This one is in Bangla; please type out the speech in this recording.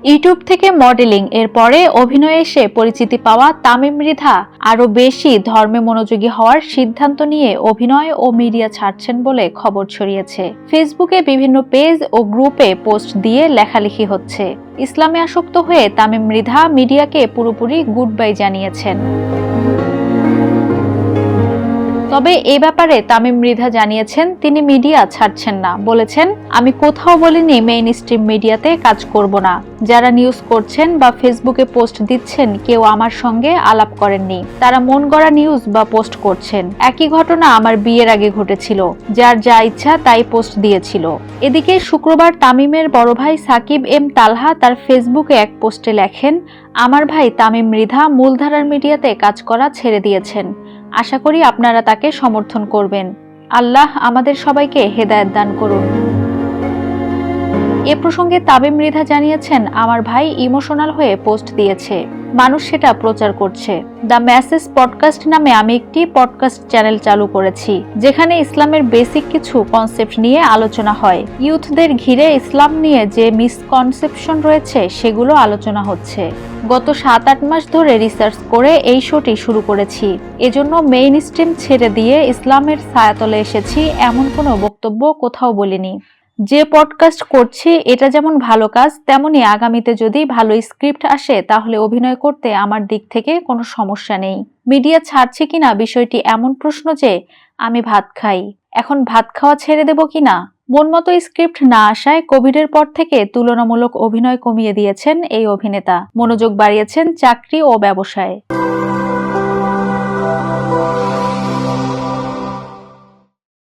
ইউটিউব থেকে মডেলিং এর পরে অভিনয়ে এসে পরিচিতি পাওয়া তামিম মৃধা আরো বেশি ধর্মে মনোযোগী হওয়ার সিদ্ধান্ত নিয়ে অভিনয় ও মিডিয়া ছাড়ছেন বলে খবর ছড়িয়েছে। ফেসবুকে বিভিন্ন পেজ ও গ্রুপে পোস্ট দিয়ে লেখালেখি হচ্ছে। ইসলামে আসক্ত হয়ে তামিম মৃধা মিডিয়াকে পুরোপুরি গুড বাই জানিয়েছেন। তবে এ ব্যাপারে তামিম মৃধা জানিয়েছেন তিনি মিডিয়া ছাড়ছেন না। বলেছেন, আমি কোথাও বলিনি মেইন স্ট্রিম মিডিয়াতে কাজ করব না। যারা নিউজ করছেন বা ফেসবুকে পোস্ট দিচ্ছেন কেউ আমার সঙ্গে আলাপ করেননি। তারা মন গড়া নিউজ বা পোস্ট করছেন। একই ঘটনা আমার বিয়ের আগে ঘটেছিল। যার যা ইচ্ছা তাই পোস্ট দিয়েছিল। এদিকে শুক্রবার তামিমের বড় ভাই সাকিব এম তালহা তার ফেসবুকে এক পোস্টে লেখেন, আমার ভাই তামিম মৃধা মূলধারার মিডিয়াতে কাজ করা ছেড়ে দিয়েছেন। আশা করি আপনারা তাকে সমর্থন করবেন। আল্লাহ আমাদের সবাইকে হেদায়েত দান করুন। এ প্রসঙ্গে তামিম মৃধা জানিয়েছেন, আমার ভাই ইমোশনাল হয়ে পোস্ট দিয়েছে। মানুষ সেটা প্রচার করছে। দ্য মেসেজ পডকাস্ট নামে আমি একটি পডকাস্ট চ্যানেল চালু করেছি, যেখানে ইসলামের বেসিক কিছু কনসেপ্ট নিয়ে আলোচনা হয়। ইউথদের ঘিরে ইসলাম নিয়ে যে মিসকনসেপশন রয়েছে সেগুলো আলোচনা হচ্ছে। গত 7-8 মাস ধরে রিসার্চ করে এই শোটি শুরু করেছি। এজন্য মেইন স্ট্রিম ছেড়ে দিয়ে ইসলামের ছায়াতলে এসেছি এমন কোনো বক্তব্য কোথাও বলিনি। যে পডকাস্ট করছি এটা যেমন ভালো কাজ, তেমনি আগামীতে যদি ভালো স্ক্রিপ্ট আসে তাহলে অভিনয় করতে আমার দিক থেকে কোনো সমস্যা নেই। মিডিয়া ছাড়ছি কিনা বিষয়টি এমন প্রশ্ন যে আমি ভাত খাই, এখন ভাত খাওয়া ছেড়ে দেব কিনা। মন মতো স্ক্রিপ্ট না আসায় কোভিডের পর থেকে তুলনামূলক অভিনয় কমিয়ে দিয়েছেন এই অভিনেতা। মনোযোগ বাড়িয়েছেন চাকরি ও ব্যবসায়।